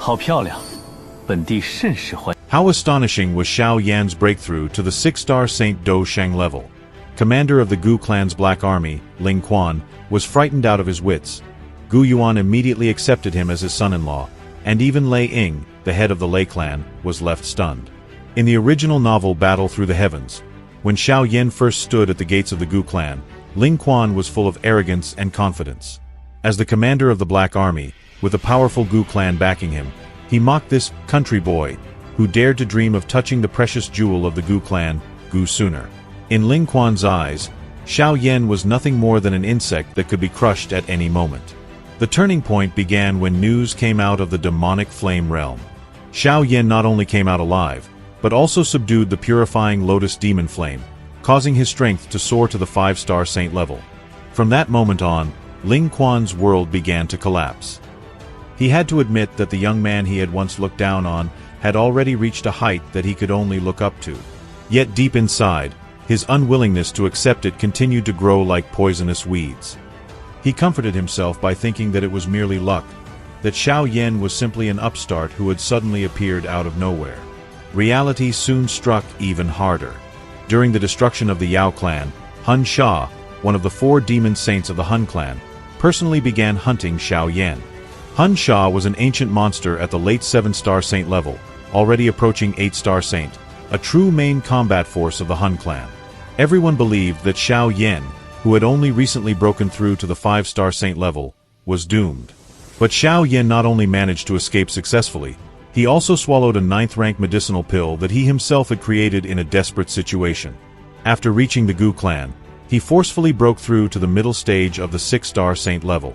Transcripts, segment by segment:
好漂亮，本地甚是欢。 How astonishing was Xiao Yan's breakthrough to the 6-star Saint Do Sheng level. Commander of the Gu clan's Black Army, Ling Quan, was frightened out of his wits. Gu Yuan immediately accepted him as his son-in-law, and even Lei Ying, the head of the Lei clan, was left stunned. In the original novel Battle Through the Heavens, when Xiao Yan first stood at the gates of the Gu clan, Ling Quan was full of arrogance and confidence. As the commander of the Black Army, with a powerful Gu clan backing him, he mocked this country boy, who dared to dream of touching the precious jewel of the Gu clan, Gu Sooner. In Ling Quan's eyes, Xiao Yan was nothing more than an insect that could be crushed at any moment. The turning point began when news came out of the demonic flame realm. Xiao Yan not only came out alive, but also subdued the purifying lotus demon flame, causing his strength to soar to the 5-star saint level. From that moment on, Ling Quan's world began to collapse. He had to admit that the young man he had once looked down on had already reached a height that he could only look up to. Yet deep inside, his unwillingness to accept it continued to grow like poisonous weeds. He comforted himself by thinking that it was merely luck, that Xiao Yan was simply an upstart who had suddenly appeared out of nowhere. Reality soon struck even harder. During the destruction of the Yao clan, Hun Sha, one of the 4 demon saints of the Hun clan, personally began hunting Xiao Yan. Hun Sha was an ancient monster at the late 7-star saint level, already approaching 8-star saint, a true main combat force of the Hun clan. Everyone believed that Xiao Yan, who had only recently broken through to the 5-star saint level, was doomed. But Xiao Yan not only managed to escape successfully, he also swallowed a 9th-rank medicinal pill that he himself had created in a desperate situation. After reaching the Gu clan, he forcefully broke through to the middle stage of the 6-star saint level.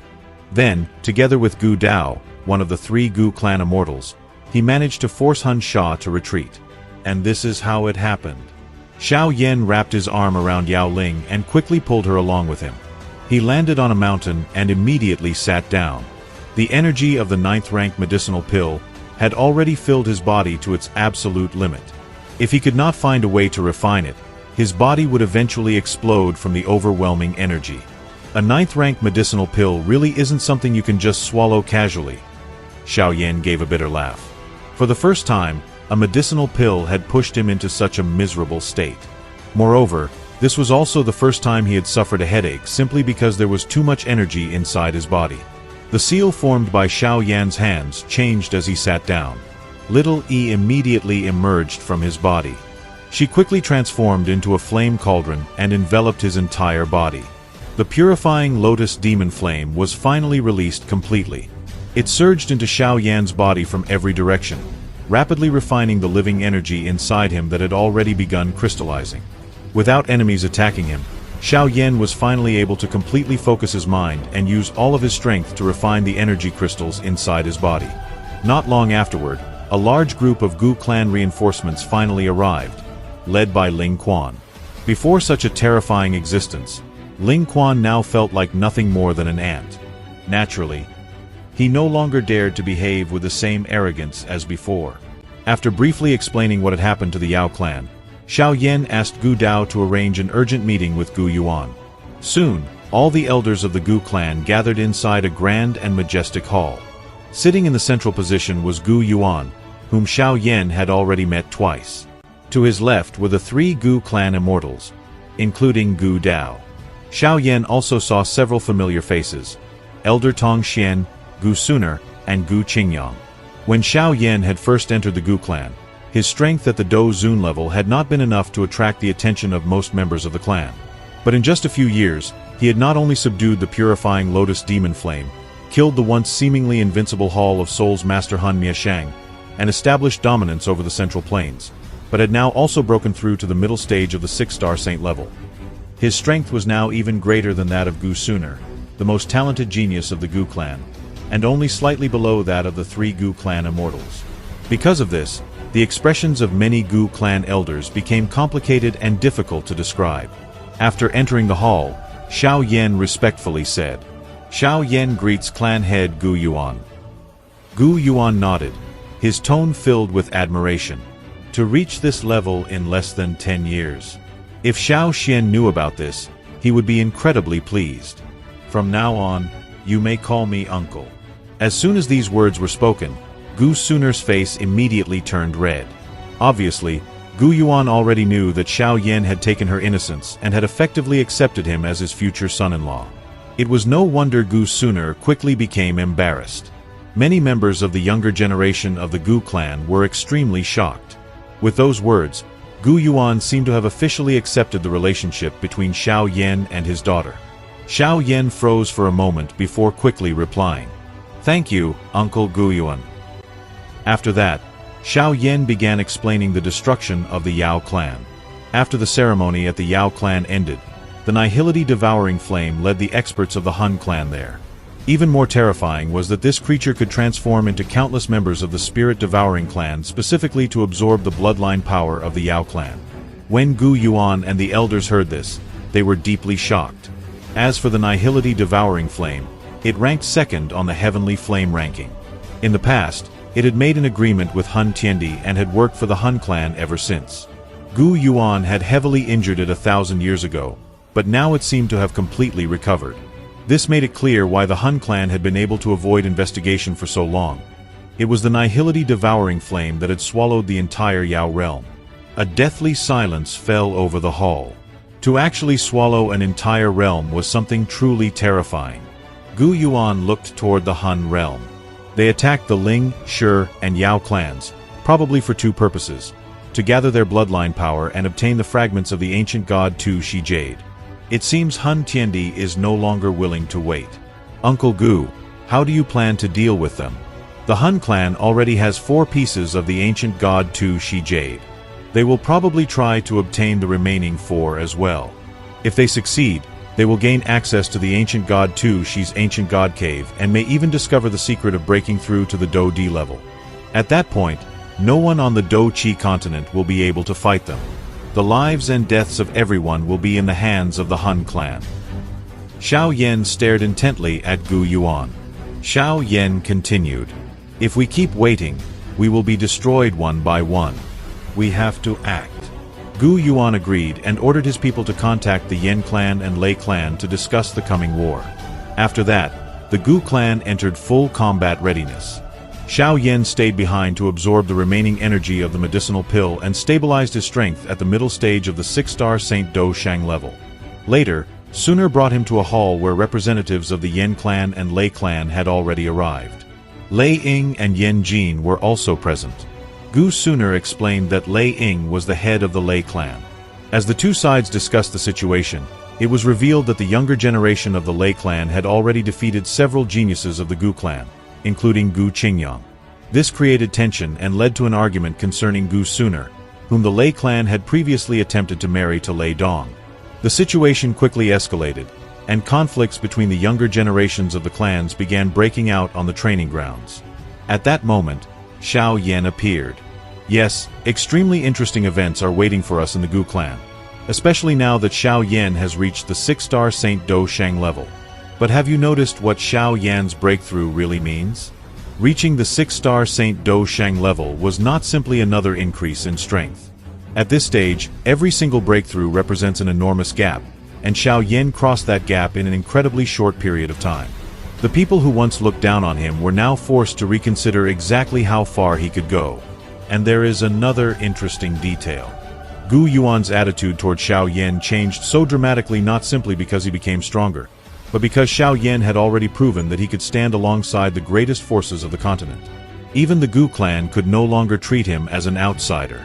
Then, together with Gu Dao, one of the 3 Gu clan immortals, he managed to force Hun Sha to retreat. And this is how it happened. Xiao Yan wrapped his arm around Yao Ling and quickly pulled her along with him. He landed on a mountain and immediately sat down. The energy of the 9th-rank medicinal pill had already filled his body to its absolute limit. If he could not find a way to refine it, his body would eventually explode from the overwhelming energy. A 9th-rank medicinal pill really isn't something you can just swallow casually. Xiao Yan gave a bitter laugh. For the first time, a medicinal pill had pushed him into such a miserable state. Moreover, this was also the first time he had suffered a headache simply because there was too much energy inside his body. The seal formed by Xiao Yan's hands changed as he sat down. Little E immediately emerged from his body. She quickly transformed into a flame cauldron and enveloped his entire body. The purifying lotus demon flame was finally released completely. It surged into Xiao Yan's body from every direction, rapidly refining the living energy inside him that had already begun crystallizing. Without enemies attacking him, Xiao Yan was finally able to completely focus his mind and use all of his strength to refine the energy crystals inside his body. Not long afterward, a large group of Gu clan reinforcements finally arrived, led by Ling Quan. Before such a terrifying existence, Ling Quan now felt like nothing more than an ant. Naturally, he no longer dared to behave with the same arrogance as before. After briefly explaining what had happened to the Yao clan, Xiao Yan asked Gu Dao to arrange an urgent meeting with Gu Yuan. Soon, all the elders of the Gu clan gathered inside a grand and majestic hall. Sitting in the central position was Gu Yuan, whom Xiao Yan had already met twice. To his left were the 3 Gu clan immortals, including Gu Dao. Xiao Yan also saw several familiar faces: Elder Tong Xian, Gu Sooner, and Gu Qingyang. When Xiao Yan had first entered the Gu clan, his strength at the Do Zun level had not been enough to attract the attention of most members of the clan. But in just a few years, he had not only subdued the purifying lotus demon flame, killed the once seemingly invincible Hall of Souls Master Han Miashang, and established dominance over the Central Plains, but had now also broken through to the middle stage of the 6-star saint level. His strength was now even greater than that of Gu Sooner, the most talented genius of the Gu clan, and only slightly below that of the 3 Gu clan immortals. Because of this, the expressions of many Gu clan elders became complicated and difficult to describe. After entering the hall, Xiao Yan respectfully said, "Xiao Yan greets clan head Gu Yuan." Gu Yuan nodded, his tone filled with admiration. To reach this level in less than 10 years. If Xiao Xian knew about this, he would be incredibly pleased. "From now on, you may call me uncle." As soon as these words were spoken, Gu Suner's face immediately turned red. Obviously, Gu Yuan already knew that Xiao Yan had taken her innocence and had effectively accepted him as his future son-in-law. It was no wonder Gu Suner quickly became embarrassed. Many members of the younger generation of the Gu clan were extremely shocked. With those words, Gu Yuan seemed to have officially accepted the relationship between Xiao Yan and his daughter. Xiao Yan froze for a moment before quickly replying, "Thank you, Uncle Gu Yuan." After that, Xiao Yan began explaining the destruction of the Yao clan. After the ceremony at the Yao clan ended, the Nihility devouring flame led the experts of the Han clan there. Even more terrifying was that this creature could transform into countless members of the Spirit Devouring clan specifically to absorb the bloodline power of the Yao clan. When Gu Yuan and the elders heard this, they were deeply shocked. As for the Nihility devouring flame, it ranked second on the Heavenly Flame ranking. In the past, it had made an agreement with Hun Tiendi and had worked for the Han clan ever since. Gu Yuan had heavily injured it 1,000 years ago, but now it seemed to have completely recovered. This made it clear why the Han clan had been able to avoid investigation for so long. It was the Nihility devouring flame that had swallowed the entire Yao realm. A deathly silence fell over the hall. To actually swallow an entire realm was something truly terrifying. Gu Yuan looked toward the Han realm. They attacked the Ling, Shi, and Yao clans, probably for two purposes: to gather their bloodline power and obtain the fragments of the ancient god Tu Shi Jade. It seems Hun Tiendi is no longer willing to wait. Uncle Gu, how do you plan to deal with them? The Han clan already has 4 pieces of the ancient god Tu Shi Jade. They will probably try to obtain the remaining 4 as well. If they succeed, they will gain access to the ancient god Tu Shi's ancient god cave and may even discover the secret of breaking through to the Do Di level. At that point, no one on the Do Chi continent will be able to fight them. The lives and deaths of everyone will be in the hands of the Han clan. Xiao Yan stared intently at Gu Yuan. Xiao Yan continued, "If we keep waiting, we will be destroyed one by one. We have to act." Gu Yuan agreed and ordered his people to contact the Yan clan and Lei clan to discuss the coming war. After that, the Gu clan entered full combat readiness. Xiao Yan stayed behind to absorb the remaining energy of the medicinal pill and stabilized his strength at the middle stage of the 6-star Saint Do Shang level. Later, Suner brought him to a hall where representatives of the Yan clan and Lei clan had already arrived. Lei Ying and Yan Jin were also present. Gu Suner explained that Lei Ying was the head of the Lei clan. As the two sides discussed the situation, it was revealed that the younger generation of the Lei clan had already defeated several geniuses of the Gu clan, including Gu Qingyang. This created tension and led to an argument concerning Gu Suner, whom the Lei clan had previously attempted to marry to Lei Dong. The situation quickly escalated, and conflicts between the younger generations of the clans began breaking out on the training grounds. At that moment, Xiao Yan appeared. Yes, extremely interesting events are waiting for us in the Gu clan, especially now that Xiao Yan has reached the 6-star Saint Do Shang level. But have you noticed what Xiao Yan's breakthrough really means? Reaching the 6-star Saint Do Shang level was not simply another increase in strength. At this stage, every single breakthrough represents an enormous gap, and Xiao Yan crossed that gap in an incredibly short period of time. The people who once looked down on him were now forced to reconsider exactly how far he could go. And there is another interesting detail. Gu Yuan's attitude toward Xiao Yan changed so dramatically not simply because he became stronger, but because Xiao Yan had already proven that he could stand alongside the greatest forces of the continent. Even the Gu clan could no longer treat him as an outsider.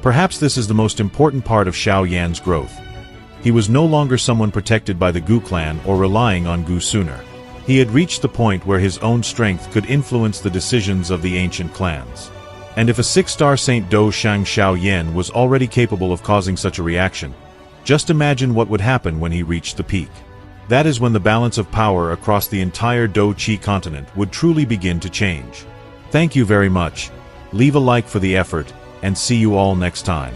Perhaps this is the most important part of Xiao Yan's growth. He was no longer someone protected by the Gu clan or relying on Gu Suner. He had reached the point where his own strength could influence the decisions of the ancient clans. And if a 6-star Saint Do Shang Xiao Yan was already capable of causing such a reaction, just imagine what would happen when he reached the peak. That is when the balance of power across the entire Do Chi continent would truly begin to change. Thank you very much. Leave a like for the effort, and see you all next time.